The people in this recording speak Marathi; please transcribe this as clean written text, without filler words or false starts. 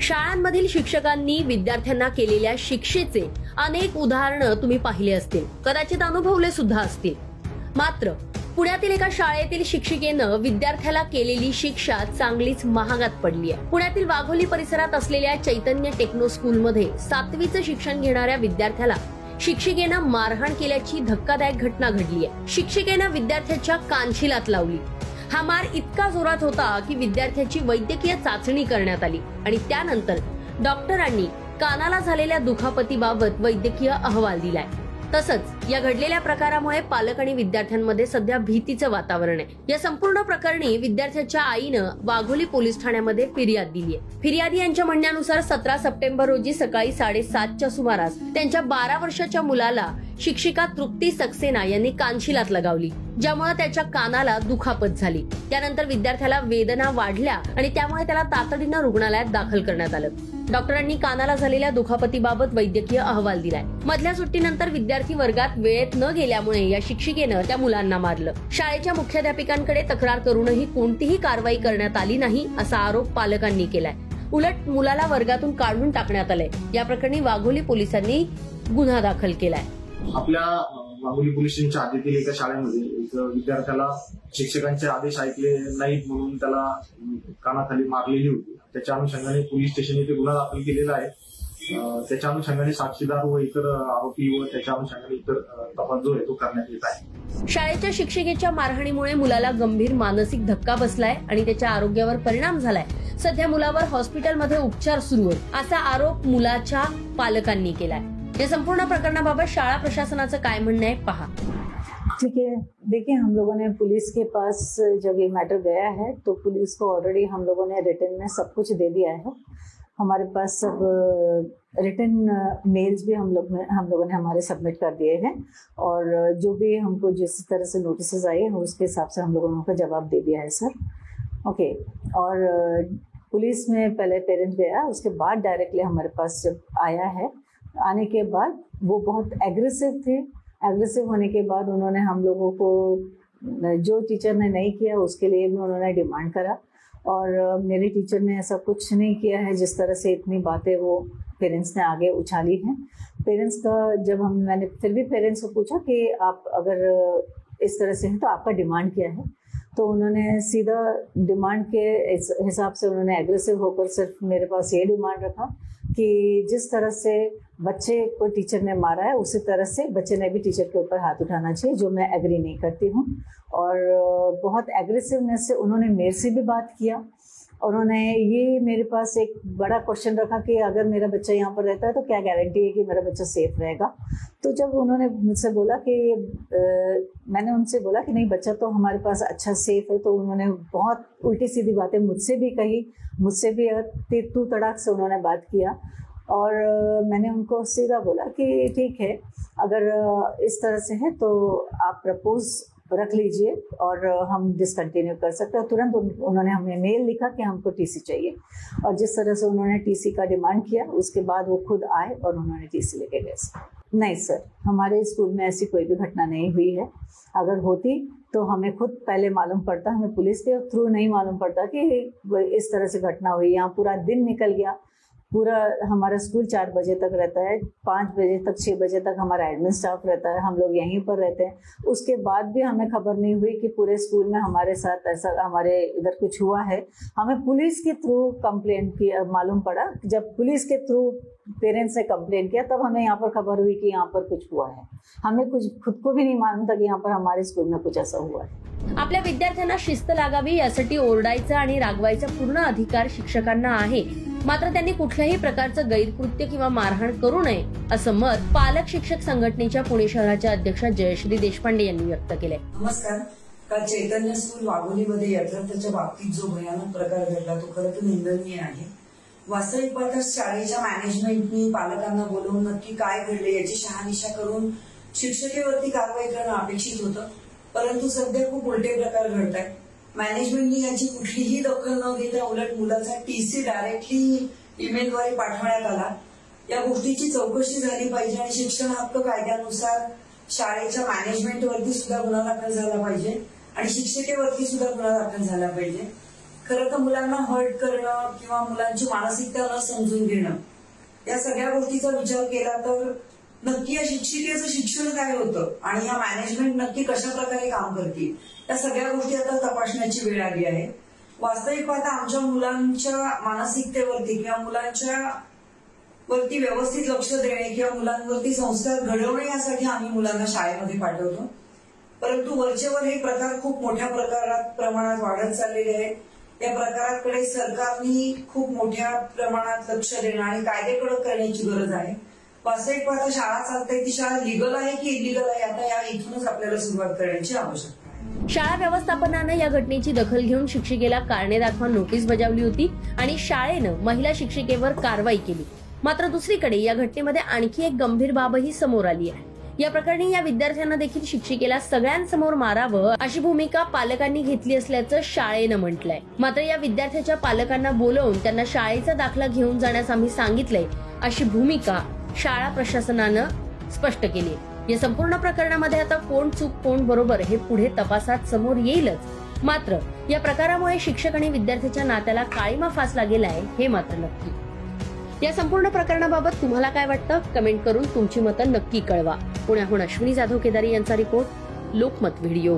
शाळांमधील शिक्षकांनी विद्यार्थ्यांना केलेल्या शिक्षेचे अनेक उदाहरणं तुम्ही पाहिले असतील, कदाचित अनुभवले सुद्धा असतील। मात्र पुण्यातील एका शाळेतील शिक्षिकेनं विद्यार्थ्याला केलेली शिक्षा चांगलीच महागात पडली आहे। पुण्यातील वाघोली परिसरात असलेल्या चैतन्य टेक्नो स्कूलमध्ये 7वीचं शिक्षण घेणाऱ्या विद्यार्थ्याला शिक्षिकेनं मारहाण केल्याची धक्कादायक घटना घडली आहे। शिक्षिकेनं विद्यार्थ्याच्या कानशिलात लावली। हा मार इतका जोरात होता की विद्यार्थ्याची वैद्यकीय चाचणी करण्यात आली आणि त्यानंतर डॉक्टरांनी कानाला झालेल्या दुखापतीबाबत वैद्यकीय अहवाल दिलाय। तसंच या घडलेल्या प्रकारामुळे पालक आणि विद्यार्थ्यांमध्ये सध्या भीतीचं वातावरण आहे। या संपूर्ण प्रकरणी विद्यार्थ्याच्या आईनं वाघोली पोलीस ठाण्यामध्ये फिर्याद दिली आहे। फिर्यादी यांच्या म्हणण्यानुसार 17 सप्टेंबर रोजी सकाळी 7:30च्या सुमारास त्यांच्या 12 वर्षाच्या मुलाला शिक्षिका तृप्ती सक्सेना यांनी कानशिलात लगावली, ज्यामुळे त्याच्या कानाला दुखापत झाली। त्यानंतर विद्यार्थ्याला वेदना वाढल्या आणि त्यामुळे त्याला तातडीनं रुग्णालयात दाखल करण्यात आलं। डॉक्टरांनी कानाला झालेल्या दुखापतीबाबत वैद्यकीय अहवाल दिलाय। मधल्या सुट्टीनंतर विद्यार्थी वर्गात वेळेत न गेल्यामुळे या शिक्षिकेनं त्या मुलांना मारलं। शाळेच्या मुख्याध्यापिकांकडे तक्रार करूनही कोणतीही कारवाई करण्यात आली नाही असा आरोप पालकांनी केलाय। उलट मुलाला वर्गातून काढून टाकण्यात आलंय। या प्रकरणी वाघोली पोलिसांनी गुन्हा दाखल केलाय। आपल्या वाघोली पोलीस स्टेशनच्या हद्दीतील एका शाळेमध्ये एक विद्यार्थ्याला शिक्षकांचे आदेश ऐकले नाहीत म्हणून त्याला कानाखाली मारलेली होती। त्याच्या अनुषंगाने पोलीस स्टेशन येथे गुन्हा दाखल केलेला आहे। त्याच्या अनुषंगाने साक्षीदार व इतर आरोपी व त्याच्या अनुषंगाने इतर तपास जो आहे तो करण्यात येत आहे। शाळेच्या शिक्षिकेच्या मारहाणीमुळे मुलाला गंभीर मानसिक धक्का बसलाय आणि त्याच्या आरोग्यावर परिणाम झालाय। सध्या मुलावर हॉस्पिटलमध्ये उपचार सुरू आहेत असा आरोप मुलाच्या पालकांनी केलाय। या संपूर्ण प्रकरणाबाबत शाळा प्रशासनाचं काय म्हणणं आहे पहा। ठीक है, देखिए हम लोगों ने पुलिस के पास जब ये मैटर गया है तो पुलिस को ऑलरेडी हम लोगों ने रिटन में सब कुछ दे दिया है। हमारे पास सब रिटन मेल्स भी हम लोगों ने हमारे सबमिट कर दिए हैं और जो भी हमको जिस तरह से नोटिस आए हैं उसके हिसाब से हम लोगों ने उनका जवाब दे दिया है सर। ओके, और पुलिस में पहले पेरेंट्स गया, उसके बाद डायरेक्टली हमारे पास जब आया है, आने के बाद वो बहुत एग्रेसिव थे। एग्रेसिव होने के बाद उन्होंने हम लोगों को जो टीचर ने नहीं किया उसके लिए भी उन्होंने डिमांड करा और मेरे टीचर ने ऐसा कुछ नहीं किया है जिस तरह से इतनी बातें वो पेरेंट्स ने आगे उछाली हैं। पेरेंट्स का जब मैंने फिर भी पेरेंट्स को पूछा कि आप अगर इस तरह से हैं तो आपका डिमांड क्या है, तो उन्होंने सीधा डिमांड के हिसाब से उन्होंने एग्रेसिव होकर सिर्फ मेरे पास ये डिमांड रखा कि जिस तरह से बच्चे को टीचर ने मारा है उसी तरह से बच्चे ने भी टीचर के ऊपर हाथ उठाना चाहिए, जो मैं एग्री नहीं करती हूँ। और बहुत एग्रेसिवनेस से उन्होंने मेरे से भी बात किया। उन्होंने ये मेरे पास एक बड़ा क्वेश्चन रखा कि अगर मेरा बच्चा यहाँ पर रहता है तो क्या गारंटी है कि मेरा बच्चा सेफ रहेगा। तो जब उन्होंने मुझसे बोला कि मैंने उनसे बोला कि नहीं बच्चा तो हमारे पास अच्छा सेफ है, तो उन्होंने बहुत उल्टी सीधी बातें मुझसे भी कही, मुझसे भी तू तड़ाक से उन्होंने बात किया। और मैंने उनको सीधा बोला कि ठीक है, अगर इस तरह से है तो आप प्रपोज रख लीजिए और हम डिसकंटिन्यू कर सकते हैं। तुरंत उन्होंने हमें मेल लिखा कि हमको टीसी चाहिए और जिस तरह से उन्होंने टीसी का डिमांड किया उसके बाद वो खुद आए और उन्होंने टीसी लेके गए। नहीं सर, हमारे स्कूल में ऐसी कोई भी घटना नहीं हुई है। अगर होती तो हमें खुद पहले मालूम पड़ता, हमें पुलिस के थ्रू नहीं मालूम पड़ता कि इस तरह से घटना हुई। यहाँ पूरा दिन निकल गया, पूरा हमारा स्कूल 4 बजे तक रहता है, 5 बजे तक 6 बजे तक हमारा एडमिन स्टाफ रहता है, हम लोग यहीं पर रहते हैं। उसके बाद भी हमें खबर नहीं हुई कि पूरे स्कूल में हमारे साथ ऐसा हमारे इधर कुछ हुआ है। हमें पुलिस के थ्रू कंप्लेंट किया, मालूम पड़ा जब पुलिस के थ्रू पेरेंट्स ने कंप्लेंट किया तब हमें यहाँ पर खबर हुई कि यहाँ पर कुछ हुआ है। हमें कुछ खुद को भी नहीं मालूम था कि यहाँ पर हमारे स्कूल में कुछ ऐसा हुआ है। आपल्या विद्यार्थ्यांना शिस्त लागावी यासाठी ओरडायचा आणि रागवायचा पूर्ण अधिकार शिक्षकांना आहे, मात्र त्यांनी कुठल्याही प्रकारचं गैरकृत्य किंवा मारहाण करू नये असं मत पालक शिक्षक संघटनेच्या पुणे शहराच्या अध्यक्षा जयश्री देशपांडे यांनी व्यक्त केले। नमस्कार। काल चैतन्य स्कूल वाघोलीमध्ये यथार्थाच्या बाबतीत जो भयानक प्रकार घडला तो खरं तर निंदनीय आहे। वास्तविक पाहता शाळेच्या मॅनेजमेंटनी पालकांना बोलवून नक्की काय घडले याची शहानिशा करून शिक्षकेवरती कारवाई करणं अपेक्षित होतं, परंतु सध्या खूप उलटे प्रकार घडत आहेत। मॅनेजमेंटनी याची कुठलीही दखल न घेता उलट मुलाचा टीसी डायरेक्टली ईमेलद्वारे पाठवण्यात आला। या गोष्टीची चौकशी झाली पाहिजे आणि शिक्षण हक्क कायद्यानुसार शाळेच्या मॅनेजमेंटवरती सुद्धा गुन्हा दाखल झाला पाहिजे आणि शिक्षकेवरती सुद्धा गुन्हा दाखल झाला पाहिजे। खरं तर मुलांना हर्ट करणं किंवा मुलांची मानसिकता न समजून घेणं या सगळ्या गोष्टीचा विचार केला तर नक्की या शिक्षिकेचं शिक्षण काय होतं आणि या मॅनेजमेंट नक्की कशा प्रकारे काम करतील या सगळ्या गोष्टी आता तपासण्याची वेळ आली आहे. वास्तविक पाहता आमच्या मुलांच्या मानसिकतेवरती किंवा मुलांच्या वरती व्यवस्थित लक्ष देणे किंवा मुलांवरती संस्कार घडवणे यासाठी आम्ही मुलांना शाळेमध्ये पाठवतो. परंतु वरचेवर हे प्रकार खूप मोठ्या प्रमाणात वाढत चाललेले आहेत. या प्रकाराकडे सरकारने खूप मोठ्या प्रमाणात लक्ष देणं आणि कायदे कडक करण्याची गरज आहे. वास्तविक पाहता शाळा चालते ती शाळा लिगल आहे की इलिगल आहे आता या इथूनच आपल्याला सुरुवात करण्याची आवश्यकता आहे. शाळा व्यवस्थापनानं या घटनेची दखल घेऊन शिक्षिकेला कारणे दाखवा नोटीस बजावली होती आणि शाळेनं महिला शिक्षिकेवर कारवाई केली. मात्र दुसरीकडे या घटनेमध्ये आणखी एक गंभीर बाबही समोर आली आहे. या प्रकरणी या विद्यार्थ्यांना देखील शिक्षिकेला सगळ्यांसमोर मारावं अशी भूमिका पालकांनी घेतली असल्याचं शाळेनं म्हटलंय. मात्र या विद्यार्थ्याच्या पालकांना बोलवून त्यांना शाळेचा दाखला घेऊन जाण्यास आम्ही सांगितलंय अशी भूमिका शाळा प्रशासनानं स्पष्ट केली. या संपूर्ण प्रकरणामध्ये आता कोण चूक कोण बरोबर हे पुढे तपासात समोर येईलच. मात्र या प्रकारामुळे शिक्षक आणि विद्यार्थ्याच्या नात्याला काळीमा फासला गेलाय हे मात्र नक्की. या संपूर्ण प्रकरणाबाबत तुम्हाला काय वाटतं कमेंट करून तुमची मतं नक्की कळवा. पुण्याहून अश्विनी जाधव केदारी यांचा रिपोर्ट, लोकमत व्हिडिओ.